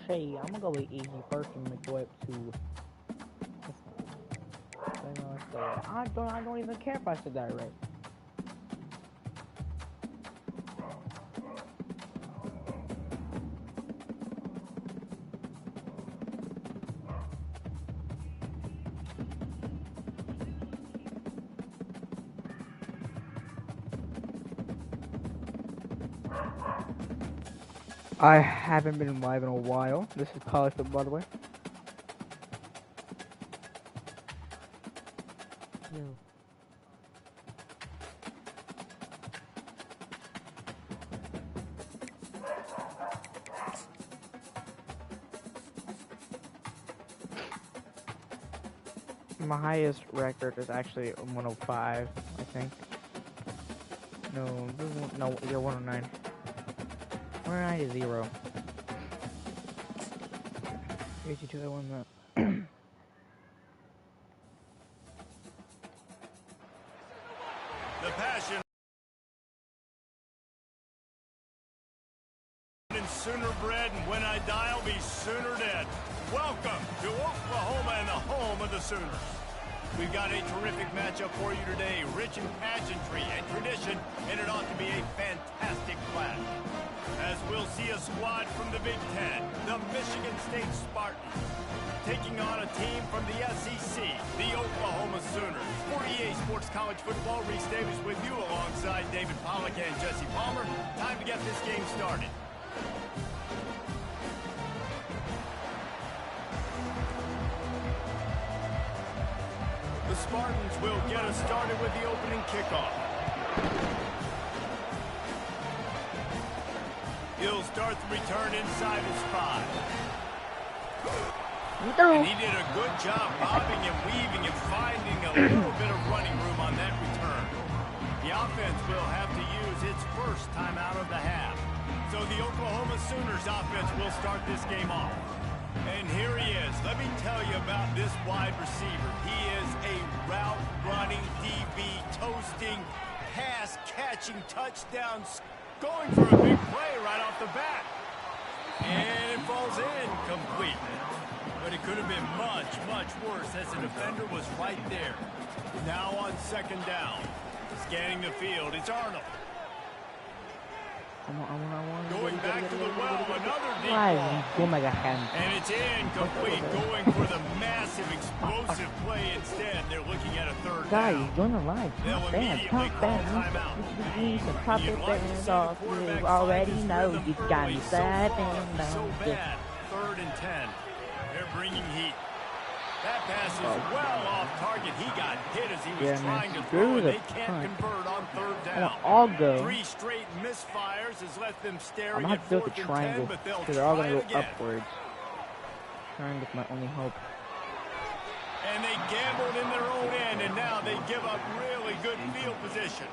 say I'm gonna go with easy first and go up to. I don't even care if I said that right. I haven't been live in a while. This is college football, by the way. Yo. My highest record is actually 105, I think. No, yeah, 109. 109 is 0. 82, I won that. The passion and Sooner bred, and when I die, I'll be Sooner dead. Welcome to Oklahoma and the home of the Sooners. We've got a terrific matchup for you today, rich in pageantry and tradition, and it ought to be a fantastic clash. As we'll see a squad from the Big Ten, the Michigan State Spartans, taking on a team from the SEC, the Oklahoma Sooners. For EA Sports College Football, Reese Davis with you alongside David Pollack and Jesse Palmer. Time to get this game started. The Spartans will get us started with the opening kickoff. He'll start the return inside his 5. And he did a good job bobbing and weaving and finding a little bit of running room on that return. The offense will have to use its first timeout of the half. So the Oklahoma Sooners offense will start this game off. And here he is. Let me tell you about this wide receiver. He is a route-running, DB, toasting, pass-catching, touchdown, going for a big play right off the bat. And it falls in complete. But it could have been much, much worse as the defender was right there. Now on second down. Scanning the field, it's Arnold. Going back to the well, another deep ball. And it's incomplete, going for the massive, explosive play instead. They're looking at a third down. Guys, join the line. Top fans. You need to pop your fans off. You already know you got me sad and So bad, 3rd and 10. They're bringing heat. That pass is well off target. He got hit as he was trying to throw, and they can't convert on 3rd down. I'll go. 3 straight misfires has left them staring I'm at 4th and 10, triangle, but they'll because they're all try going it to go again. upwards. Triangle's my only hope. And they gambled in their own end, and now they give up really good field position.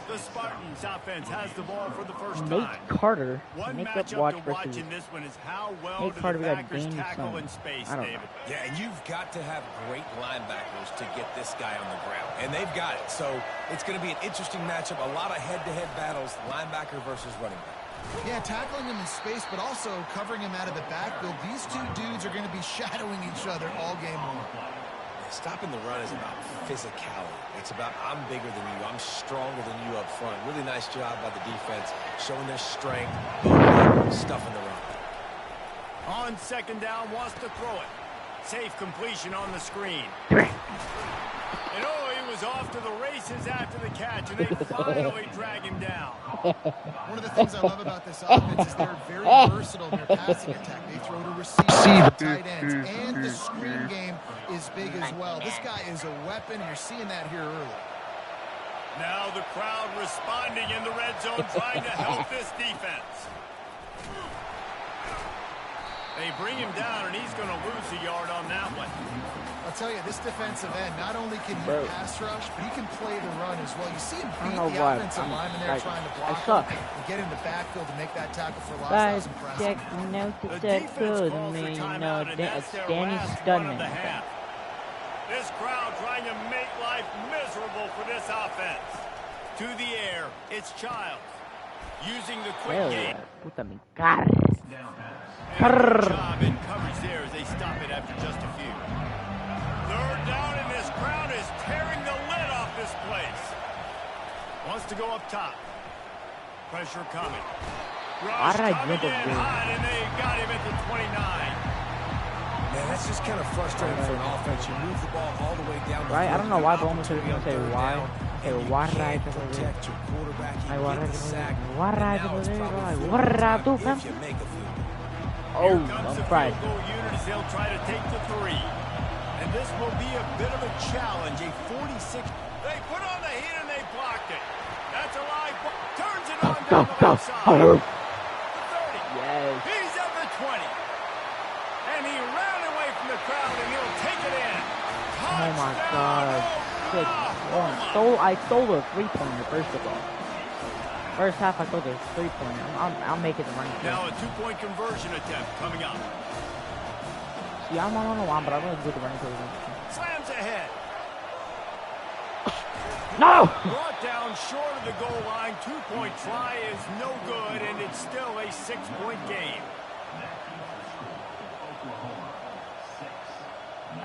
The Spartans offense has the ball for the first time. Nate Carter. One Make up matchup watch to versus watch in this one is how well Nate do Carter, the we got backers Danny tackle Son. in space, I don't David. know. Yeah, and you've got to have great linebackers to get this guy on the ground. And they've got it. So it's going to be an interesting matchup. A lot of head-to-head battles, linebacker versus running back. Yeah, tackling him in space, but also covering him out of the backfield. These two dudes are going to be shadowing each other all game long. Stopping the run is about physicality. It's about I'm bigger than you. I'm stronger than you up front. Really nice job by the defense, showing their strength, stuffing the run. On second down, wants to throw it. Safe completion on the screen. And he was off to the races after the catch, and they finally drag him down. One of the things I love about this offense is they're very versatile in their passing attack. They throw to receivers, tight ends, and the screen game is big as well. This guy is a weapon. You're seeing that here early. Now the crowd responding in the red zone, trying to help this defense. They bring him down, and he's going to lose a yard on that one. I'll tell you, this defensive end, not only can he pass rush, but he can play the run as well. You see him beat the offensive lineman there trying to block him and get in the backfield to make that tackle for loss. That was impressive. The defense called for timeout, and that's their last run of the half. This crowd trying to make life miserable for this offense. To the air, it's Childs. Using the quick game. Good job in coverage there as they stop it after just a few. Third down, and this crowd is tearing the lid off this place. Wants to go up top. Pressure coming. Rush coming in hot, and they got him at the 29. Man, that's just kind of frustrating for an offense. You move the ball all the way down. Right? I don't know why, but almost going to say why. Hey, why right to the protect your quarterback. You get the sack. Why right to the Oh, I'm fried. They'll try to take the 3. And this will be a bit of a challenge. A 46. They put on the heat and they blocked it. That's a live ball. Turns it on down the left side. The 30. Yes. He's at the 20. And he ran away from the crowd and he'll take it in. Oh my God. Good. I stole the 3-pointer first of all. First half I stole the 3-pointer. I'll make it the running play. Now a 2-point conversion attempt coming up. See, I'm on the line, but I'm going to do the running play. Slams ahead. No! Brought down short of the goal line. 2-point try is no good, and it's still a 6-point game.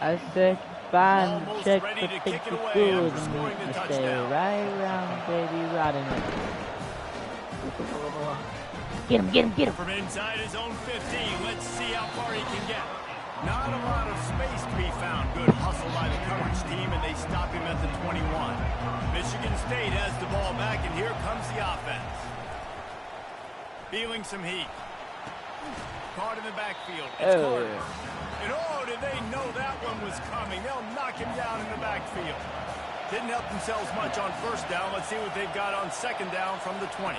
I said, fine, Almost check ready the to pick kick it the away good, after scoring the and stay touchdown. right around, baby, riding it. Get him. From inside his own 15, let's see how far he can get. Not a lot of space to be found. Good hustle by the coverage team, and they stop him at the 21. Michigan State has the ball back, and here comes the offense. Feeling some heat. Caught in the backfield. It's Carter. And oh, did they know that one was coming. They'll knock him down in the backfield. Didn't help themselves much on first down. Let's see what they've got on second down from the 20.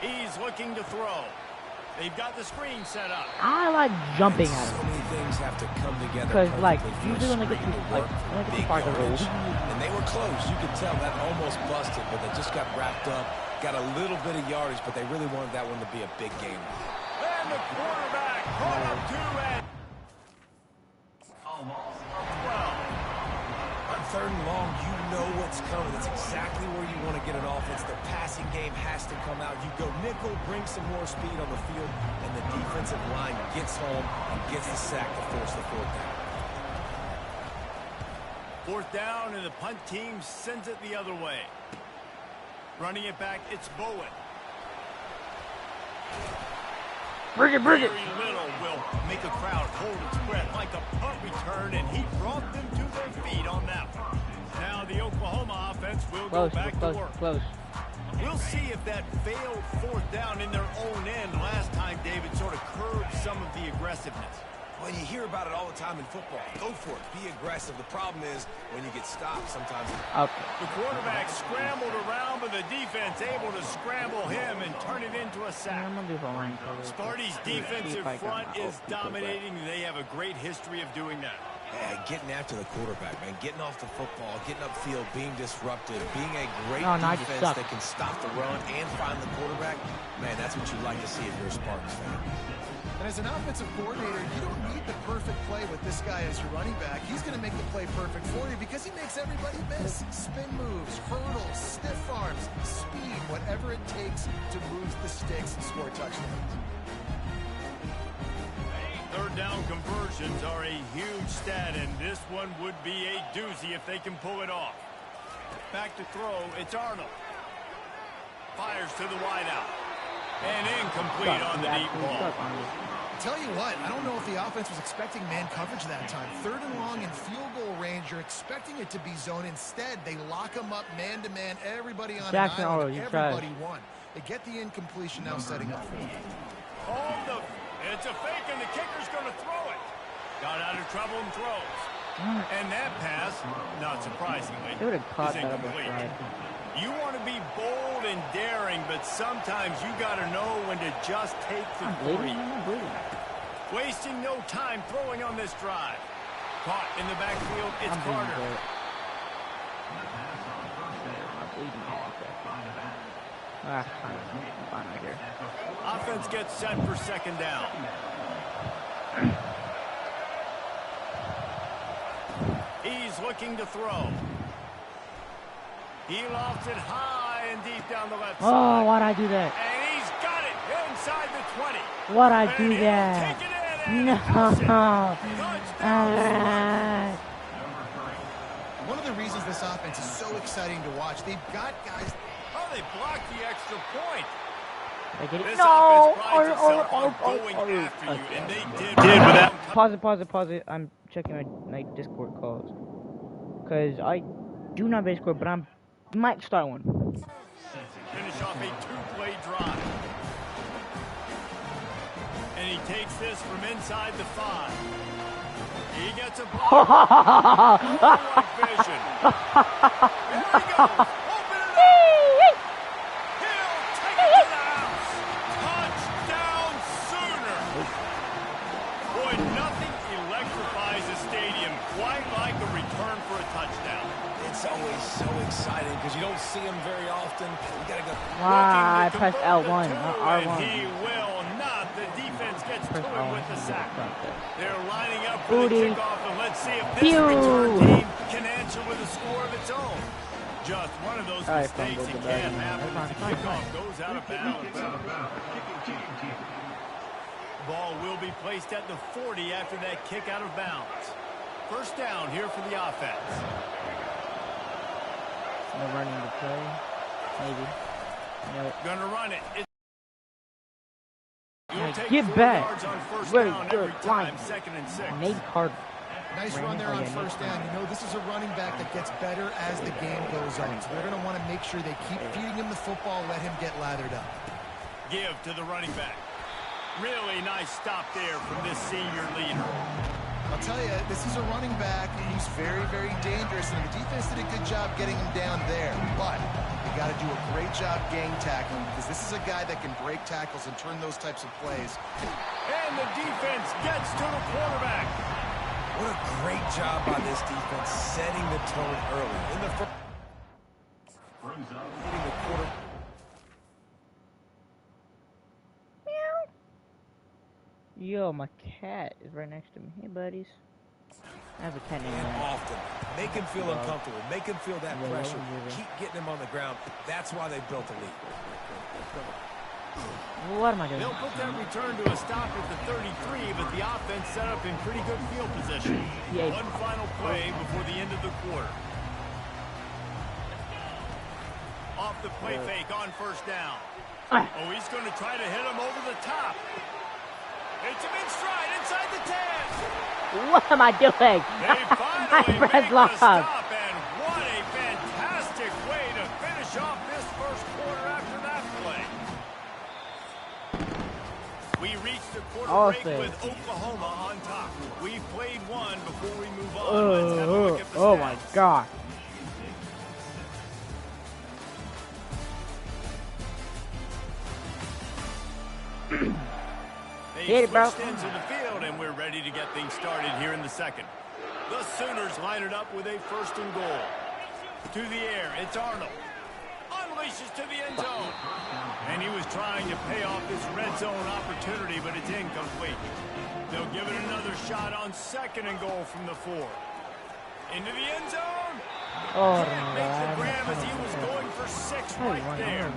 He's looking to throw. They've got the screen set up. I like jumping at So him. many things have to come together. Because, like, perfectly usually when for they get a too, screen like, work, when they get big too far, they yardage. roll. And they were close. You could tell that almost busted, but they just got wrapped up, got a little bit of yardage, but they really wanted that one to be a big game. And the quarterback caught up to it. 12. On third and long, you know what's coming. It's exactly where you want to get an offense. The passing game has to come out. You go nickel, bring some more speed on the field, and the defensive line gets home and gets the sack to force the fourth down. Fourth down, and the punt team sends it the other way. Running it back, it's Bowen. Bring it. Very little will make a crowd hold its breath like a punt return, and he brought them to their feet on that one. Now the Oklahoma offense will go back to work. Close. We'll see if that failed fourth down in their own end last time, David, sort of curbed some of the aggressiveness. Well, you hear about it all the time in football. Go for it. Be aggressive. The problem is when you get stopped, sometimes. Okay. The quarterback scrambled around, but the defense able to scramble him and turn it into a sack. I'm gonna do the running play. Sparty's defensive front is dominating. They have a great history of doing that. Yeah, getting after the quarterback, man. Getting off the football, getting upfield, being disruptive, being a great defense that can stop the run and find the quarterback. Man, that's what you like to see if you're a Spartans fan. And as an offensive coordinator, you don't need the perfect play with this guy as your running back. He's going to make the play perfect for you because he makes everybody miss. Spin moves, hurdles, stiff arms, speed, whatever it takes to move the sticks and score touchdowns. Third down conversions are a huge stat, and this one would be a doozy if they can pull it off. Back to throw, it's Arnold. Fires to the wideout. And incomplete on the deep ball. Tell you what, I don't know if the offense was expecting man coverage that time. Third and long in field goal range, you're expecting it to be zone. Instead, they lock them up man-to-man, everybody on an island, everybody won. They get the incompletion now setting up for them. It's a fake, and the kicker's going to throw it. Got out of trouble and throws. And that pass, not surprisingly, is incomplete. You want to be bold and daring, but sometimes you got to know when to just take the three. Wasting no time throwing on this drive. Caught in the backfield, it's Carter. Offense gets set for second down. He's looking to throw. He lofts it high and deep down the left side. Oh, why'd I do that? And he's got it inside the 20. What I And do he'll that? take it in and No. toss it. Touchdown. One of the reasons this offense is so exciting to watch, they've got guys. Oh, they blocked the extra point. I get it. This No. offense prides itself on going after you, and they did without. Pause it. I'm checking my Discord calls. Because I do not have a Discord, but I might start one. Finish off a two-play drive. And he takes this from inside the 5. He gets a block. Right vision. There he goes. Open it up. He'll take it to the house. Touchdown Sooner. Boy, nothing electrifies a stadium quite like a return for a touchdown. It's always so exciting because you don't see them very often. You gotta go. Wow, I pressed L1, And not R1. he will not. The defense gets to him with the sack. They're lining up for Booty. the kickoff, and let's see if this Pew. return team can answer with a score of its own. Just one of those All right, mistakes fumbled that the can't bag. happen as the Fine. kickoff goes out of bounds. Ball will be placed at the 40 after that kick out of bounds. First down here for the offense. No running the play. Maybe. No. Gonna run it. You'll take Get 4 back. yards on first Very down good every time, line. 2nd and 6. Nate Carter. Nice Ran run it. there Oh, on yeah, first Nate down. You know, this is a running back that gets better as the game goes on. So they're going to want to make sure they keep feeding him the football, let him get lathered up. Give to the running back. Really nice stop there from this senior leader. I'll tell you, this is a running back who's very, very dangerous, and the defense did a good job getting him down there. But you got to do a great job gang tackling because this is a guy that can break tackles and turn those types of plays. And the defense gets to the quarterback. What a great job by this defense setting the tone early. In the first. Hitting the quarter. Yo, my cat is right next to me. Hey, buddies. I have a cat named And Matt. often. Make him feel uncomfortable. Make him feel that Yeah, pressure. yeah. Keep getting him on the ground. That's why they built a lead. What am I doing? They'll put that return to a stop at the 33, but the offense set up in pretty good field position. Yeah. One final play before the end of the quarter. Off the play fake on first down. Ah. Oh, he's going to try to hit him over the top. It's him in stride inside the 10. What am I doing? They I finally pressed make the lock. stop, and what a fantastic way to finish off this first quarter after that play. We reached the quarter break with Oklahoma on top. We've played one before we move on. Let's have a look at the Oh my stats. god. They Hit it, bro. switched into the field, and we're ready to get things started here in the second. The Sooners line it up with a 1st and goal. To the air, it's Arnold. Unleashes to the end zone. And he was trying to pay off this red zone opportunity, but it's incomplete. They'll give it another shot on 2nd and goal from the 4. Into the end zone. Oh, Can't make the grab as he was going for 6 right there.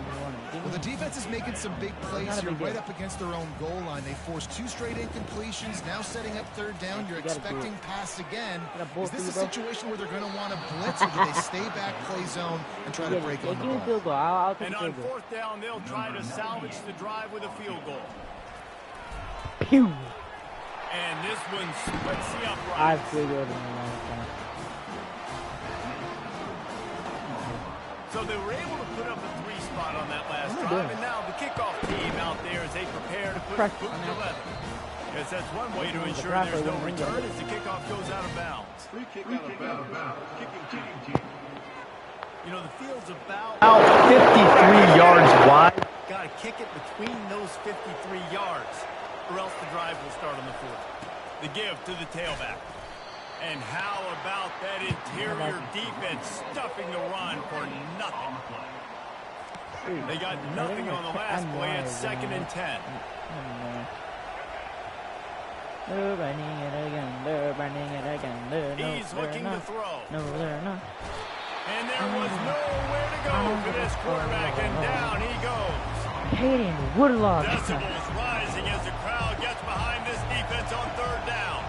Well, the defense is making some big plays Not a here big right deal. up against their own goal line. They forced 2 straight incompletions, now setting up 3rd down. You're You gotta do expecting it. pass again. Gotta bolt Is this a through, bro. situation where they're going to want to blitz, or do they stay back, play zone, and try to break Yeah, on give the me a ball? field goal. I'll take And a on field goal. 4th down, they'll try to salvage the drive with a field goal. Pew! And this one splits the upright. I've field goaled in a long time. So they were able to put up a 3 spot on that last What am I drive, doing? and now the kickoff team out there as they prepare to put Press foot on to that. leather. Yes, that's one way to The ensure grapple there's no went in return there. as the kickoff goes out of bounds. Free kick out of bounds. Kicking team. You know, the field's about 53 yards wide. got to kick it between those 53 yards, or else the drive will start on the 4th. The give to the tailback. And how about that interior defense stuffing the run for nothing? They got nothing on the last play at 2nd and 10. They're running it again. They're running it again. He's looking to throw. No, they're not. And there was nowhere to go for this quarterback, and down he goes. Caden Woodlock. Decibels rising as the crowd gets behind this defense on third down.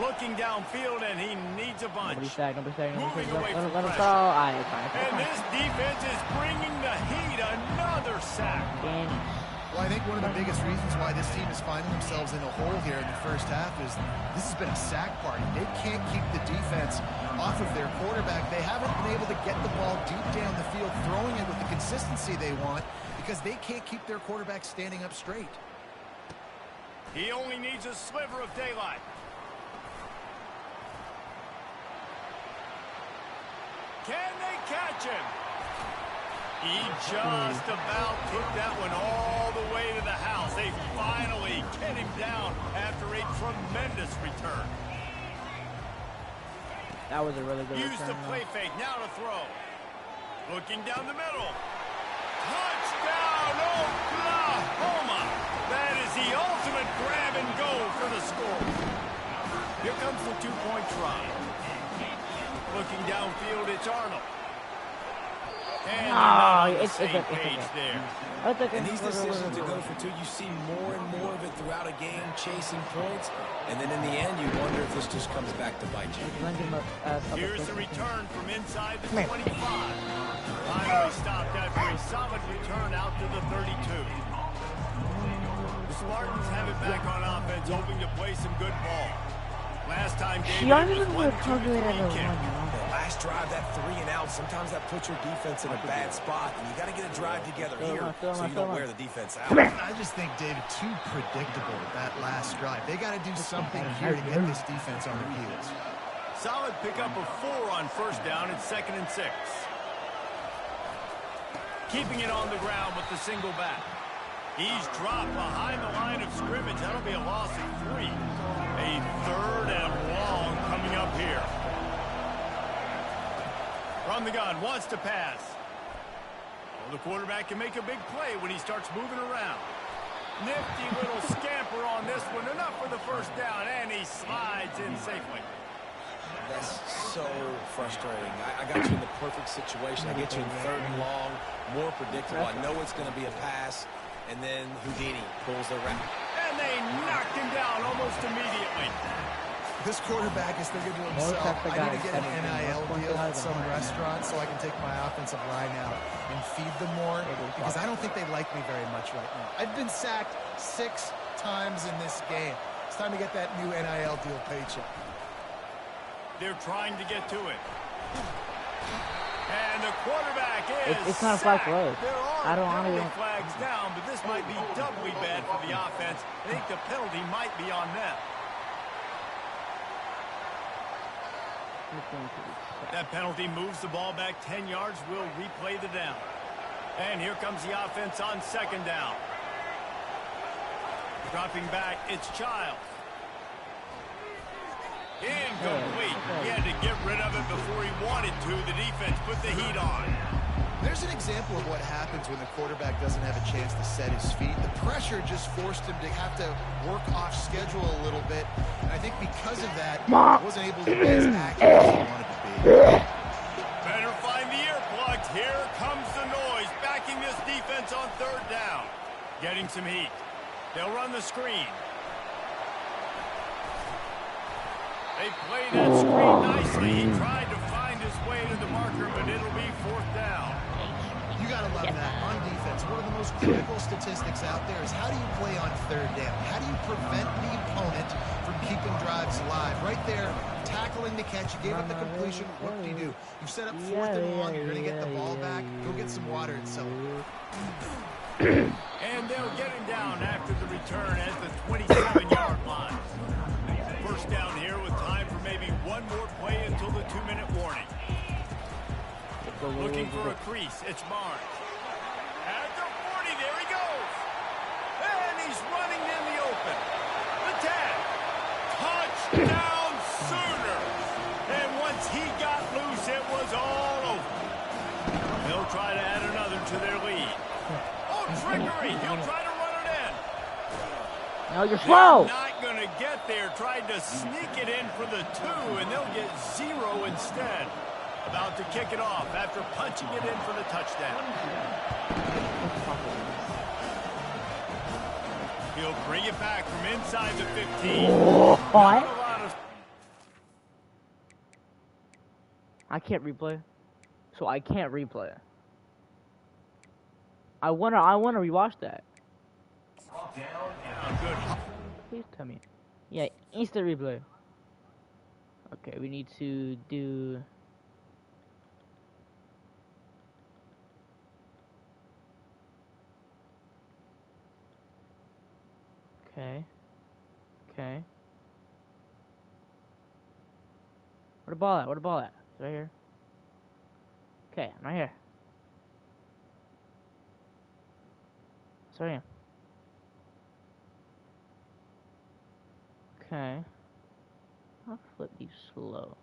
Looking downfield, and he needs a bunch. Nobody sack. Moving away from Let him pressure. go. Alright, fine. And this defense is bringing the heat. Another sack. Again. Well, I think one of the biggest reasons why this team is finding themselves in a hole here in the first half is this has been a sack party. They can't keep the defense off of their quarterback. They haven't been able to get the ball deep down the field, throwing it with the consistency they want because they can't keep their quarterback standing up straight. He only needs a sliver of daylight. Can they catch him? He just about took that one all the way to the house. They finally get him down after a tremendous return. That was a really good Use return. the play fake, now to throw. Looking down the middle. Touchdown, Oklahoma! That is the ultimate grab and go for the score. Here comes the two-point try. Looking downfield, it's Arnold. And on the same page there. And these decisions to go for two, you see more and more of it throughout a game, chasing points. And then in the end, you wonder if this just comes back to bite you. Here's the return from inside the 25. Finally stopped after a solid return out to the 32. The Spartans have it back on offense, hoping to play some good ball. Last time, David, it was 1-2-3 kick. Last drive, that 3 and out, sometimes that puts your defense in a bad spot, and you got to get a drive together here so you don't wear the defense out. I just think, David, too predictable that last drive. They got to do something here to get this defense on their heels. Solid pickup of 4 on first down. It's 2nd and 6. Keeping it on the ground with the single back. He's dropped behind the line of scrimmage. That'll be a loss of 3. A 3rd and long coming up here. From the gun, wants to pass. Well, the quarterback can make a big play when he starts moving around. Nifty little scamper on this one. Enough for the first down, and he slides in safely. That's so frustrating. I got you in the perfect situation. I get you in 3rd and long, more predictable. I know it's going to be a pass, and then Houdini pulls the wrap. And they knocked him down almost immediately. This quarterback is thinking to himself, I need to get an NIL deal at some restaurant so I can take my offensive line out and feed them more because I don't think they like me very much right now. I've been sacked 6 times in this game. It's time to get that new NIL deal paycheck. They're trying to get to it. And the quarterback is It's not a flag for us. There I are don't penalty know. flags down, but this might be doubly bad for the offense. I think the penalty might be on them. That penalty moves the ball back 10 yards. We'll replay the down. And here comes the offense on 2nd down. Dropping back, it's Childs. Incomplete. He had to get rid of it before he wanted to. The defense put the heat on. There's an example of what happens when the quarterback doesn't have a chance to set his feet. The pressure just forced him to have to work off schedule a little bit. And I think because of that, he wasn't able to be as accurate as he wanted to be. Better find the earplugs. Here comes the noise. Backing this defense on 3rd down. Getting some heat. They'll run the screen. They play that screen nicely. He tried to find his way to the marker, but it'll be 4th down. You got to love that. On defense, one of the most critical statistics out there is how do you play on 3rd down? How do you prevent the opponent from keeping drives alive? Right there, tackling the catch. You gave up the completion. What do? You've set up 4th and long. You're going to get the ball back. Go get some water and celebrate. And they'll get him down after the return at the 27-yard line. First down here with time for maybe one more play until the 2-minute warning. Looking for a crease. It's Barnes. At the 40, there he goes. And he's running in the open. The tag. Touchdown Sooners. And once he got loose, it was all over. They'll try to add another to their lead. Oh, trickery. He'll try to run it in. No, you're slow. Not going to get there. Tried to sneak it in for the 2, and they'll get 0 instead. About to kick it off after punching it in for the touchdown. He'll bring it back from inside the 15. What? I can't replay. So I can't replay. I wanna rewatch that. Good. Please tell me. Yeah, instant replay. Okay, we need to do. Okay. Okay. Where the ball at? Where the ball at? It's right here. Okay, I'm right here. It's right here. Okay. I'll flip these slow.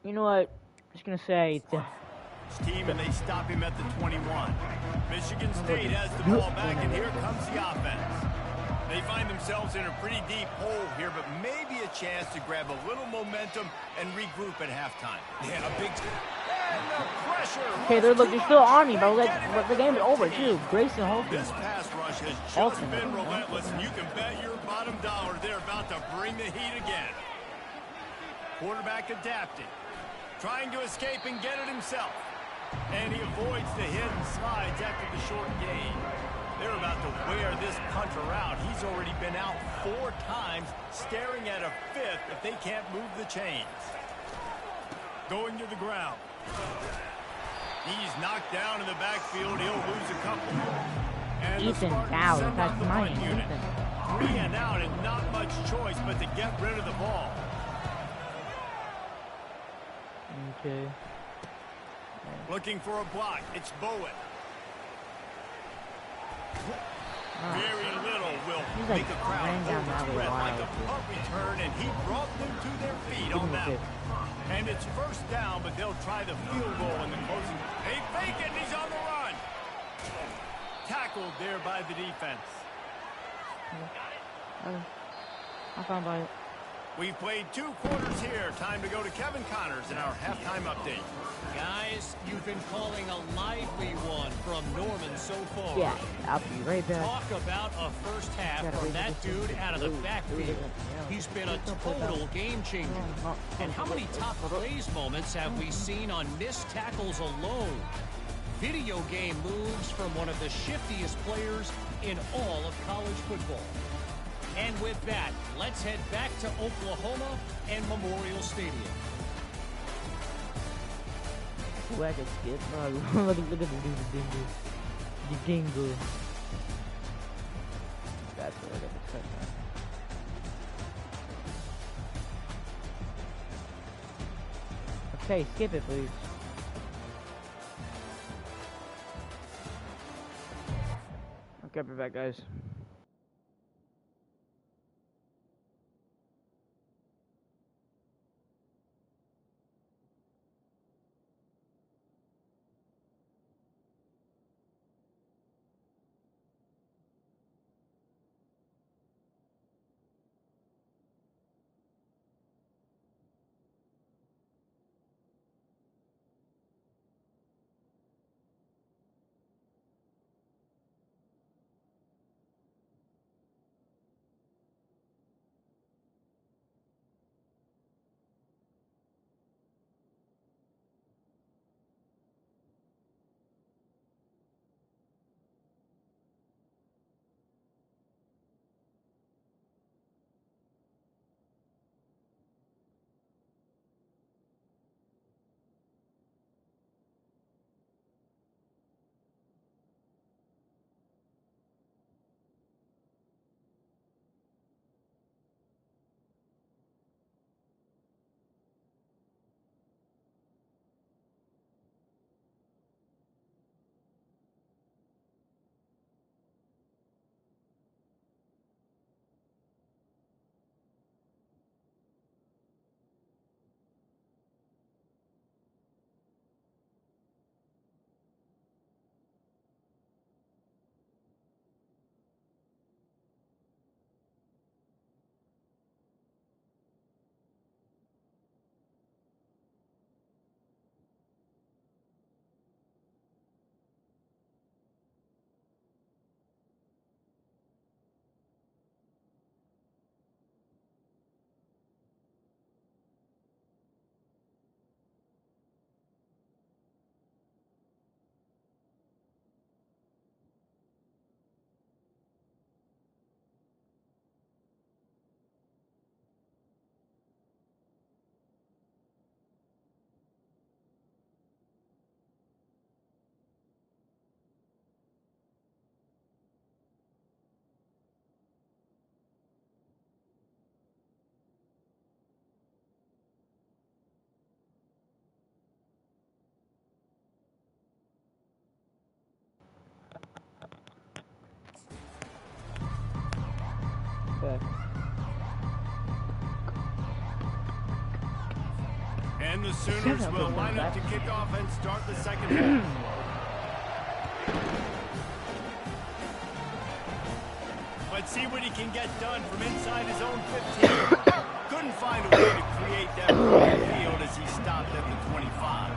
You know what? Just gonna say Team, and they stop him at the 21. Michigan State has the ball back, and here comes the offense. They find themselves in a pretty deep hole here, but maybe a chance to grab a little momentum and regroup at halftime. Yeah, a big... And the pressure. okay, they're still on me, bro. But the game's over too. Grayson Holton. This pass rush has just been relentless, and you can bet your bottom dollar they're about to bring the heat again. Quarterback adapting, trying to escape and get it himself. And he avoids the hit and slides after the short gain. They're about to wear this punter out. He's already been out 4 times, staring at a 5th if they can't move the chains. Going to the ground. He's knocked down in the backfield. He'll lose a couple. And Ethan Dowd, that's mine. Ethan. 3 and out, and not much choice but to get rid of the ball. Okay. Looking for a block. It's Bowen. Very little will make a crowd overspread like a punt return, and he brought them to their feet on that. And it's first down, but they'll try the field goal in the closing. They fake it, and he's on the run. Tackled there by the defense. I found by it. We've played 2 quarters here. Time to go to Kevin Connors in our halftime update. Guys, you've been calling a lively one from Norman so far. Yeah, I'll be right back. Talk about a first half from that dude out of the backfield. He's been a total game changer. And how many top plays moments have we seen on missed tackles alone? Video game moves from one of the shiftiest players in all of college football. And with that, let's head back to Oklahoma and Memorial Stadium. Ooh, I can skip. Look at the dingle. The dingle. That's what I got to cut now. Okay, skip it, please. Okay, be back, guys. And the Sooners will line up to kick off and start the second half. Let's see what he can get done from inside his own 15. Couldn't find a way to create that field as he stopped at the 25.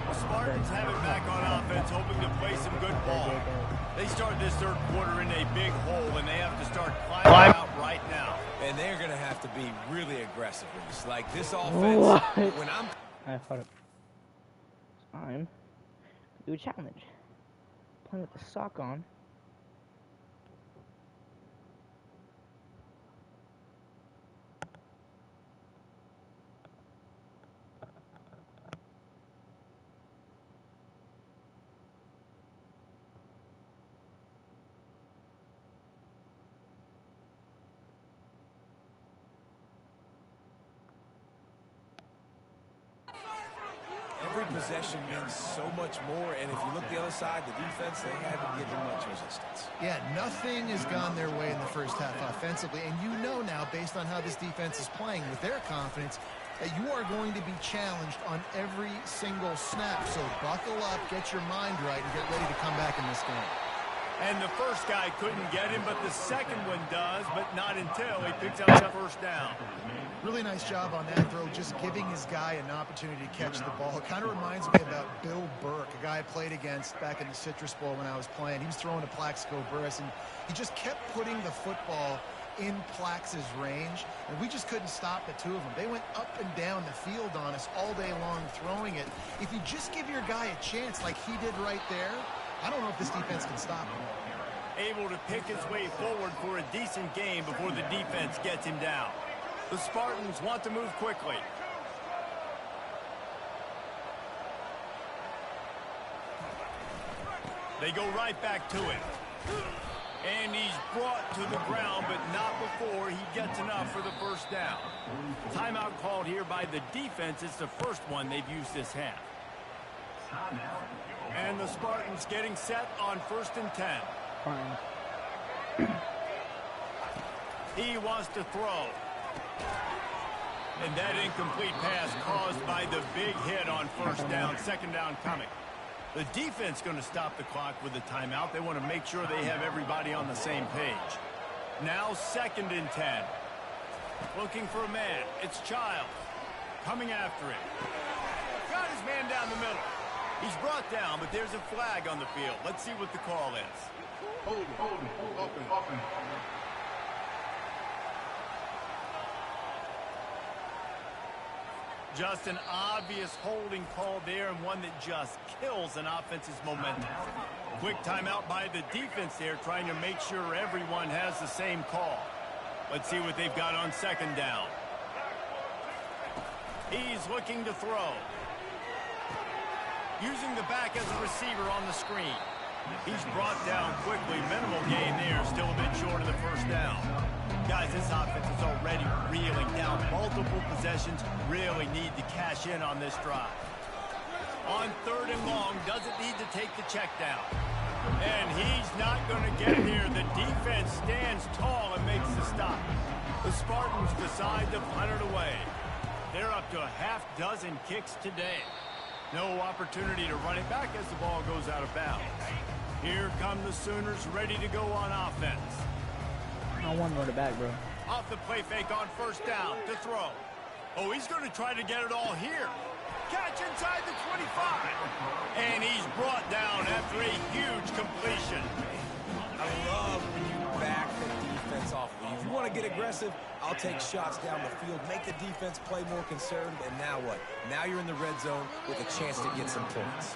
The Spartans have it back on offense, hoping to play some good ball. They start this third quarter in a big hole, and they have to start climbing out right now. And they're going to have to be really aggressive with this. Like this offense, when I thought it. Time to do a challenge. Playing with the sock on. every possession means so much more, and if you look the other side, the defense, they haven't given much resistance. Yeah, nothing has gone their way in the first half offensively, and you know now, based on how this defense is playing with their confidence, that you are going to be challenged on every single snap. So buckle up, get your mind right, and get ready to come back in this game. And the first guy couldn't get him, but the second one does, but not until he picks up the first down. Really nice job on that throw, just giving his guy an opportunity to catch the ball. It kind of reminds me about Bill Burke, a guy I played against back in the Citrus Bowl when I was playing. He was throwing to Plaxico Burress, and he just kept putting the football in Plax's range, and we just couldn't stop the two of them. They went up and down the field on us all day long throwing it. If you just give your guy a chance like he did right there, I don't know if this defense can stop him. Able to pick his way forward for a decent game before the defense gets him down. The Spartans want to move quickly. They go right back to it. And he's brought to the ground, but not before he gets enough for the first down. Timeout called here by the defense. It's the first one they've used this half. And the Spartans getting set on 1st and 10. He wants to throw. And that incomplete pass caused by the big hit on 1st down, 2nd down coming. The defense going to stop the clock with a timeout. They want to make sure they have everybody on the same page. Now 2nd and 10. Looking for a man. It's Childs. Coming after him. Got his man down the middle. He's brought down, but there's a flag on the field. Let's see what the call is. Hold, open. Just an obvious holding call there, and one that just kills an offense's momentum. Quick timeout by the defense there, trying to make sure everyone has the same call. Let's see what they've got on 2nd down. He's looking to throw. Using the back as a receiver on the screen. He's brought down quickly. Minimal gain there, still a bit short of the 1st down. Guys, this offense is already reeling down. Multiple possessions, really need to cash in on this drive. On 3rd and long, doesn't need to take the check down. And he's not going to get there. The defense stands tall and makes the stop. The Spartans decide to punt it away. They're up to a half-dozen kicks today. No opportunity to run it back as the ball goes out of bounds. Here come the Sooners ready to go on offense. I want to run it back, bro. Off the play fake on 1st down to throw. Oh, he's going to try to get it all here. Catch inside the 25. And he's brought down after a huge completion. I love when you back the defense off. If you want to get aggressive, I'll take shots down the field, make the defense play more conservative, and now what? Now you're in the red zone with a chance to get some points.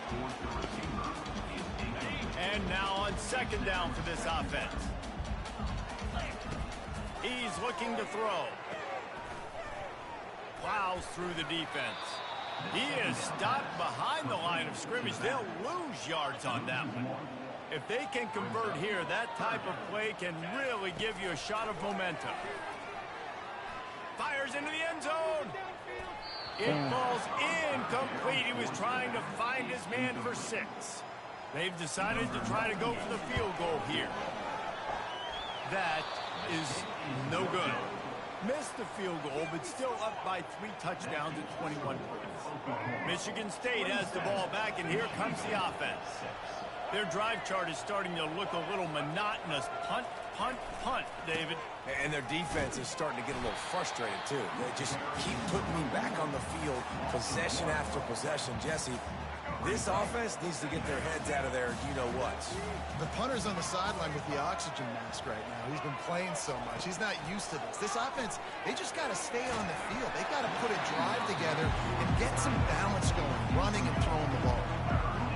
And now on 2nd down for this offense. He's looking to throw. Plows through the defense. He is stopped behind the line of scrimmage. They'll lose yards on that one. If they can convert here, that type of play can really give you a shot of momentum. Fires into the end zone. It falls incomplete. He was trying to find his man for 6. They've decided to try to go for the field goal here. That is no good. Missed the field goal, but still up by 3 touchdowns at 21 points. Michigan State has the ball back, and here comes the offense. Their drive chart is starting to look a little monotonous. Punt, punt, punt, David. And their defense is starting to get a little frustrated, too. They just keep putting me back on the field, possession after possession. Jesse, this offense needs to get their heads out of their you-know-what. The punter's on the sideline with the oxygen mask right now. He's been playing so much. He's not used to this. This offense, they just got to stay on the field. They got to put a drive together and get some balance going, running and throwing the ball.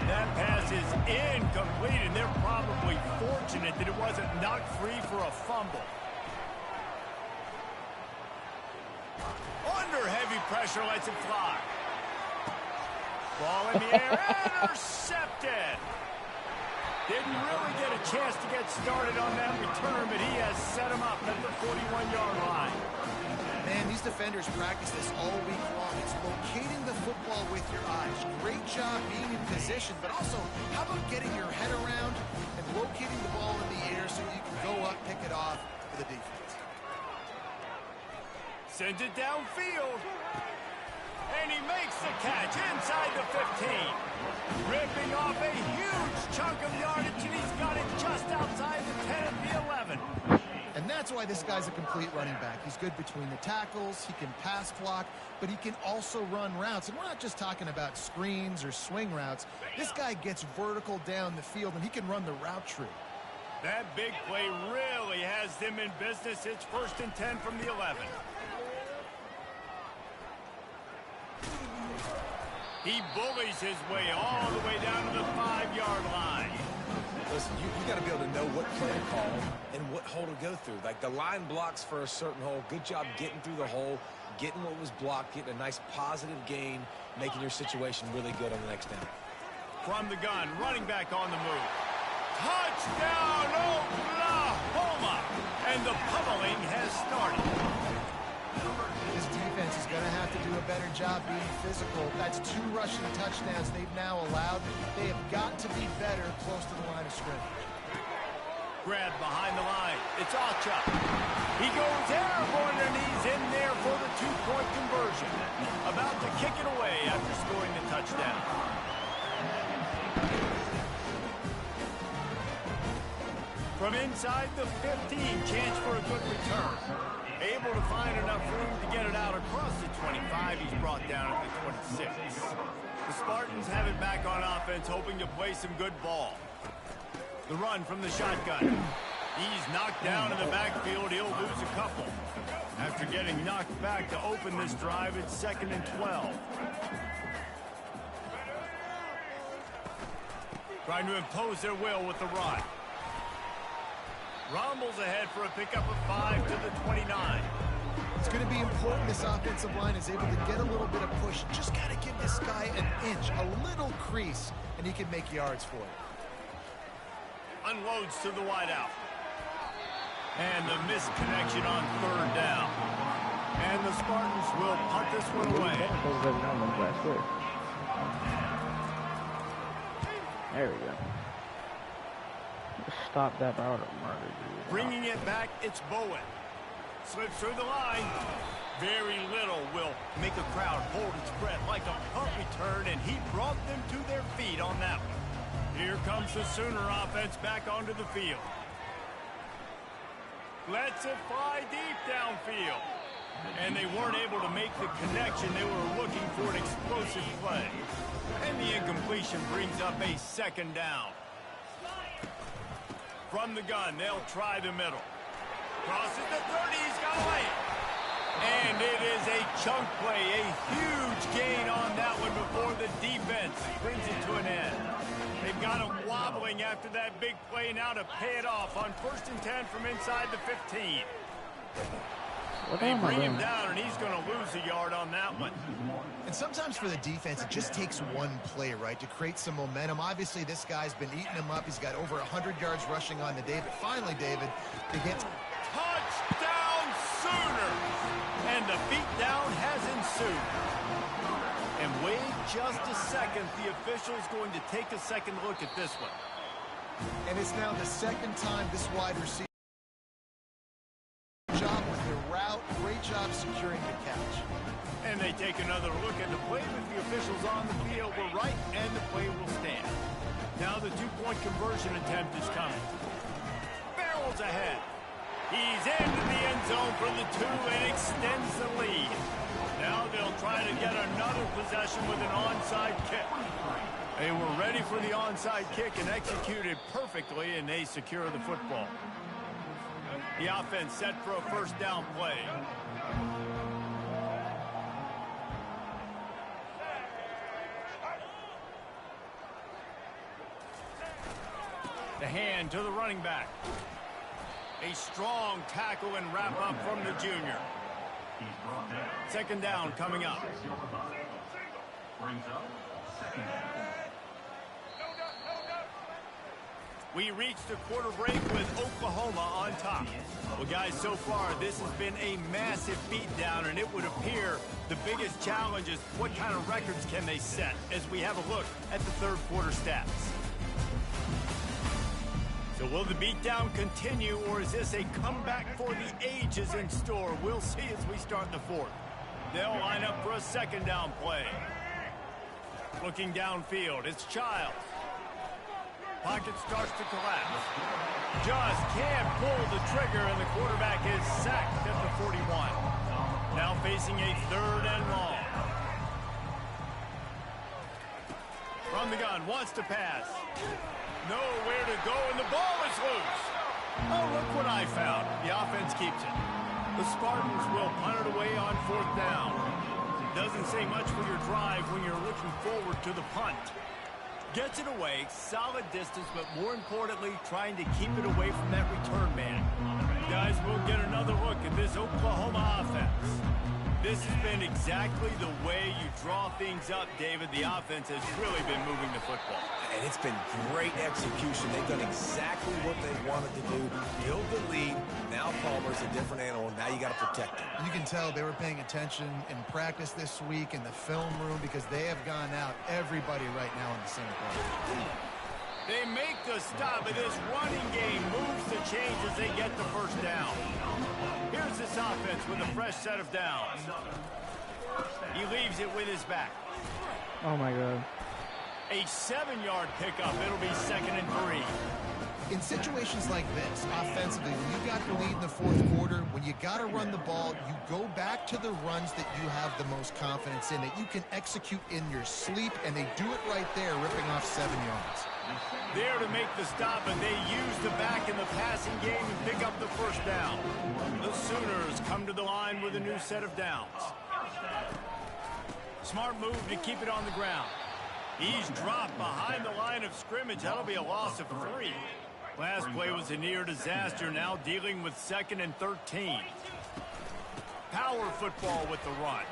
That pass is incomplete, and they're probably fortunate that it wasn't knocked free for a fumble. Under heavy pressure, lets it fly. Ball in the air, intercepted. Didn't really get a chance to get started on that return, but he has set him up at the 41-yard line. Man, these defenders practice this all week long. It's locating the football with your eyes. Great job being in position, but also how about getting your head around and locating the ball in the air so you can go up, pick it off for the defense. Sends it downfield. And he makes the catch inside the 15. Ripping off a huge chunk of yardage, and he's got it just outside the 10 at the 11. And that's why this guy's a complete running back. He's good between the tackles, he can pass block, but he can also run routes. And we're not just talking about screens or swing routes. This guy gets vertical down the field, and he can run the route tree. That big play really has them in business. It's 1st and 10 from the 11. He bullies his way all the way down to the 5-yard line. Listen, you got to be able to know what play to call and what hole to go through. Like the line blocks for a certain hole. Good job getting through the hole, getting what was blocked, getting a nice positive gain, making your situation really good on the next down. From the gun, running back on the move. Touchdown, Oklahoma! And the pummeling has started. This defense is going to have to do a better job being physical. That's 2 rushing touchdowns they've now allowed. They have got to be better close to the line of scrimmage. Grab behind the line. It's Alchuk. He goes airborne, and he's in there for the 2-point conversion. About to kick it away after scoring the touchdown. From inside the 15, chance for a good return. Able to find enough room to get it out across the 25. He's brought down at the 26. The Spartans have it back on offense, hoping to play some good ball. The run from the shotgun. He's knocked down in the backfield. He'll lose a couple. After getting knocked back to open this drive, it's 2nd and 12. Trying to impose their will with the run. Rumbles ahead for a pickup of 5 to the 29. It's going to be important this offensive line is able to get a little bit of push. Just got to give this guy an inch, a little crease, and he can make yards for it. Unloads to the wideout. And the missed connection on 3rd down. And the Spartans will punt this one away. There we go. Stop that out of murder, dude. Bringing it back, it's Bowen. Slips through the line. Very little will make a crowd hold its breath like a punt return, and he brought them to their feet on that one. Here comes the Sooner offense back onto the field. Lets it fly deep downfield. And they weren't able to make the connection. They were looking for an explosive play. And the incompletion brings up a 2nd down. From the gun, they'll try the middle. Crosses the 30, he's got to lay it. And it is a chunk play, a huge gain on that one before the defense brings it to an end. They've got him wobbling after that big play now to pay it off on 1st and 10 from inside the 15. They bring him down, and he's going to lose a yard on that one. And sometimes for the defense, it just takes one play, right, to create some momentum. Obviously, this guy's been eating him up. He's got over 100 yards rushing on the day. But finally, David, they get... Touchdown, Sooners! And the beatdown has ensued. And wait just a second. The official's going to take a second look at this one. And it's now the 2nd time this wide receiver... job with the route, great job securing the catch. And they take another look at the play, but the officials on the field were right, and the play will stand. Now the two-point conversion attempt is coming. Barrels ahead. He's into the end zone for the 2 and extends the lead. Now they'll try to get another possession with an onside kick. They were ready for the onside kick and executed perfectly, and they secure the football. The offense set for a first down play. The hand to the running back. A strong tackle and wrap up from the junior. Second down coming up. We reached the quarter break with Oklahoma on top. Well, guys, so far this has been a massive beatdown, and it would appear the biggest challenge is what kind of records can they set as we have a look at the third quarter stats. So will the beatdown continue, or is this a comeback for the ages in store? We'll see as we start the fourth. They'll line up for a second down play. Looking downfield, it's Childs. Pocket starts to collapse. Just can't pull the trigger, and the quarterback is sacked at the 41. Now facing a third and long. From the gun, wants to pass. Nowhere to go, and the ball is loose. Oh, look what I found. The offense keeps it. The Spartans will punt it away on fourth down. Doesn't say much for your drive when you're looking forward to the punt. Gets it away, solid distance, but more importantly, trying to keep it away from that return man. Guys, we'll get another look at this Oklahoma offense. This has been exactly the way you draw things up, David. The offense has really been moving the football. And it's been great execution. They've done exactly what they wanted to do. Build the lead. Now Palmer's a different animal. Now you got to protect him. You can tell they were paying attention in practice this week in the film room because they have gone out everybody right now in the center part. They make the stop, and this running game moves the change as they get the first down. Here's this offense with a fresh set of downs. He leaves it with his back. Oh my God. A 7-yard pickup. It'll be 2nd and 3. In situations like this, offensively, when you got the lead in the fourth quarter, when you got to run the ball, you go back to the runs that you have the most confidence in, that you can execute in your sleep, and they do it right there, ripping off 7 yards. There to make the stop, and they use the back in the passing game and pick up the first down. The Sooners come to the line with a new set of downs. Smart move to keep it on the ground. He's dropped behind the line of scrimmage. That'll be a loss of 3. Last play was a near disaster, now dealing with 2nd and 13. Power football with the run.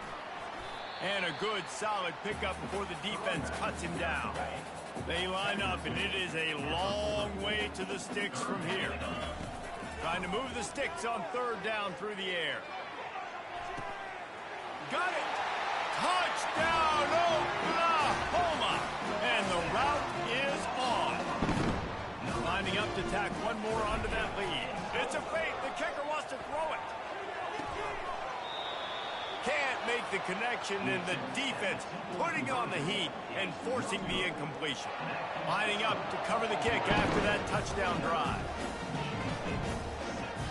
And a good, solid pickup before the defense cuts him down. They line up, and it is a long way to the sticks from here. Trying to move the sticks on third down through the air. Got it! Touchdown, Oklahoma! And the route is on. Lining up to tack one more onto that lead. It's a fake. The kicker wants to throw it. Can't make the connection, and the defense putting on the heat and forcing the incompletion. Lining up to cover the kick after that touchdown drive.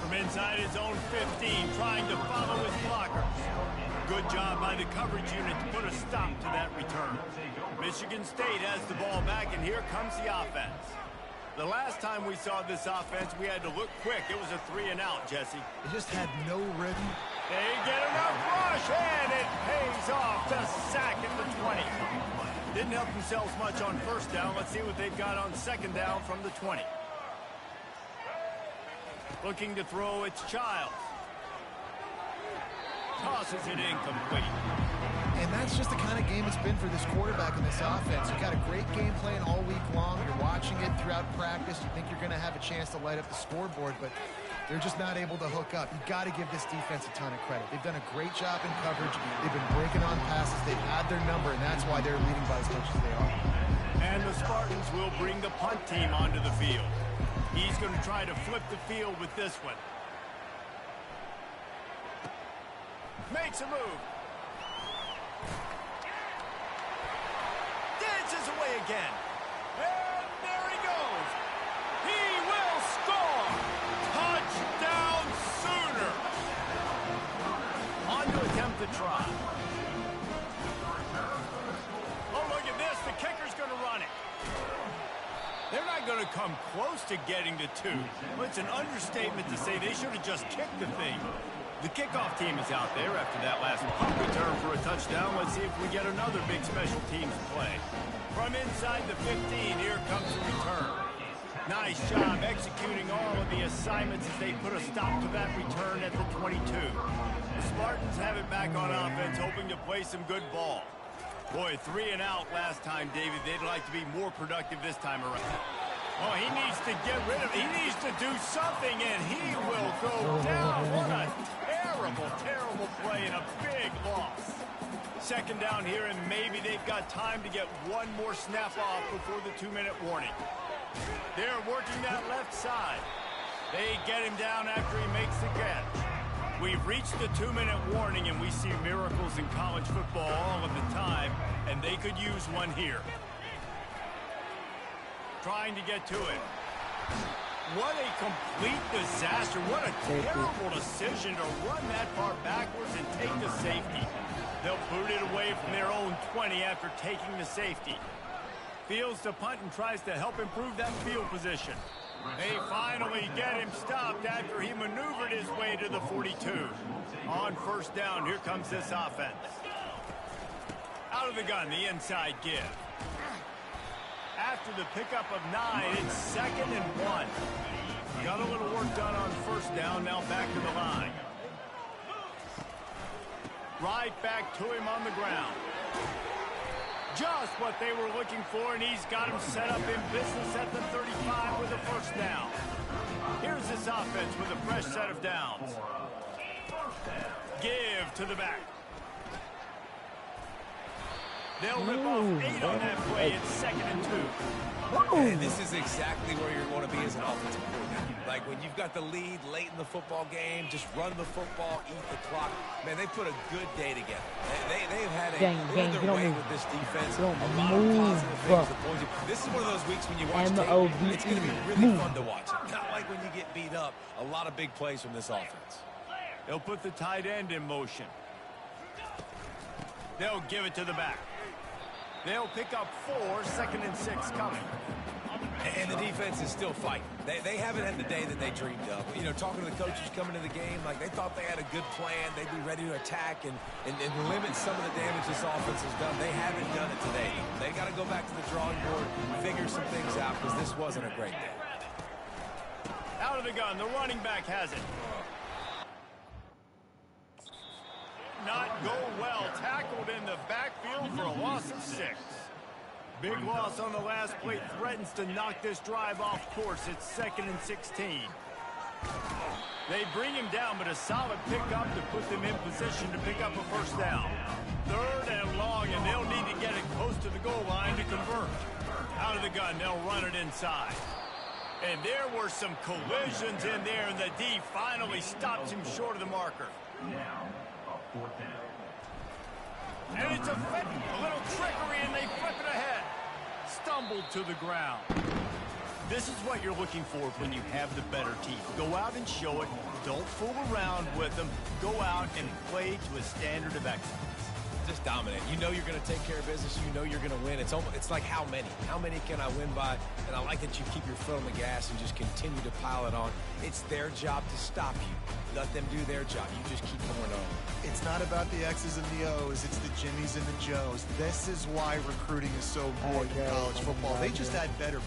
From inside his own 15, trying to follow his blockers. Good job by the coverage unit to put a stop to that return. Michigan State has the ball back, and here comes the offense. The last time we saw this offense, we had to look quick. It was a 3-and-out, Jesse. They just had no rhythm. They get enough rush, and it pays off to sack at the 20. Didn't help themselves much on first down. Let's see what they've got on second down from the 20. Looking to throw, it's Childs. Tosses it incomplete. And that's just the kind of game it's been for this quarterback in this offense. You've got a great game plan all week long. You're watching it throughout practice. You think you're going to have a chance to light up the scoreboard, but they're just not able to hook up. You've got to give this defense a ton of credit. They've done a great job in coverage. They've been breaking on passes. They've had their number, and that's why they're leading by as much as they are. And the Spartans will bring the punt team onto the field. He's going to try to flip the field with this one. Makes a move. Dances away again. And there he goes. He will score. Touchdown Sooner. On to attempt the try. Oh, look at this. The kicker's going to run it. They're not going to come close to getting to 2. Well, it's an understatement to say they should have just kicked the thing. The kickoff team is out there after that last punt return for a touchdown. Let's see if we get another big special teams play. From inside the 15, here comes the return. Nice job executing all of the assignments as they put a stop to that return at the 22. The Spartans have it back on offense, hoping to play some good ball. Boy, 3 and out last time, David. They'd like to be more productive this time around. Oh, he needs to get rid of it. He needs to do something, and he will go down. What a terrible, terrible play and a big loss. Second down here, and maybe they've got time to get one more snap off before the 2-minute warning. They're working that left side. They get him down after he makes the catch. We've reached the 2-minute warning, and we see miracles in college football all of the time, and they could use one here. Trying to get to it. What a complete disaster. What a terrible decision to run that far backwards and take the safety. They'll boot it away from their own 20 after taking the safety. Fields to punt and tries to help improve that field position. They finally get him stopped after he maneuvered his way to the 42. On first down, here comes this offense. Out of the gun, the inside give. After the pickup of 9, it's 2nd and 1. Got a little work done on first down, now back to the line. Right back to him on the ground. Just what they were looking for, and he's got him set up in business at the 35 with a first down. Here's this offense with a fresh set of downs. Give to the back. They'll rip off 8 on that play. It's 2nd and 2. And this is exactly where you want to be as an offensive coordinator. Like when you've got the lead late in the football game, just run the football, eat the clock. Man, they put a good day together. They've had their way with this defense. A lot of positive things to point to. This is one of those weeks when you watch tape, it's going to be really fun to watch. Not like when you get beat up. A lot of big plays from this offense. They'll put the tight end in motion. They'll give it to the back. They'll pick up 4, 2nd and 6 coming. And the defense is still fighting. They haven't had the day that they dreamed of. You know, talking to the coaches coming to the game, like they thought they had a good plan. They'd be ready to attack and limit some of the damage this offense has done. They haven't done it today. They got to go back to the drawing board, figure some things out, because this wasn't a great day. Out of the gun, the running back has it. Not go well. Tackled in the backfield for a loss of 6. Big loss on the last play. Threatens to knock this drive off course. It's 2nd and 16. They bring him down, but a solid pickup to put them in position to pick up a first down. 3rd and long, and they'll need to get it close to the goal line to convert. Out of the gun, they'll run it inside. And there were some collisions in there, and the D finally stops him short of the marker. And it's a little trickery, and they flip it ahead. Stumbled to the ground. This is what you're looking for when you have the better team. Go out and show it. Don't fool around with them. Go out and play to a standard of excellence. Just dominate. You know you're going to take care of business. You know you're going to win. It's like how many? How many can I win by? And I like that you keep your foot on the gas and just continue to pile it on. It's their job to stop you. Let them do their job. You just keep going on. It's not about the X's and the O's. It's the Jimmies and the Joes. This is why recruiting is so important in college football. They just had better